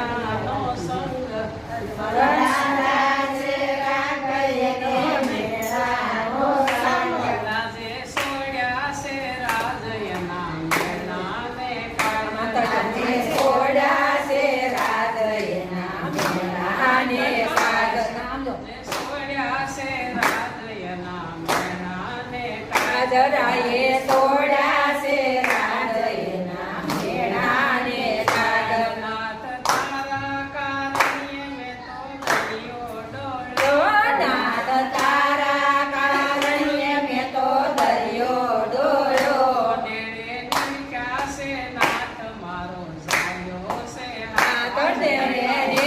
મેળાનો સંગ રાધા છે કાગળિયાનો મેળાનો સંગ રાજે સોડ્યા છે રાજયના મેળાને રાધે છોડ્યા છે રાધયના મેળાને કાગળ સોડ્યા છે રાજયના મેળાને કાજરાએ તોડ્યા છે રાધયના મેળાને કાગળ નાથ તારા કારણ્ય મેં તો દરિયો ડોળ્યો નાદ તારા કારણ્ય મેં તો દરિયો ડોળ્યો નેડે નિરખ્યા છે નાથ મારો જાયો છે નાદ તેણે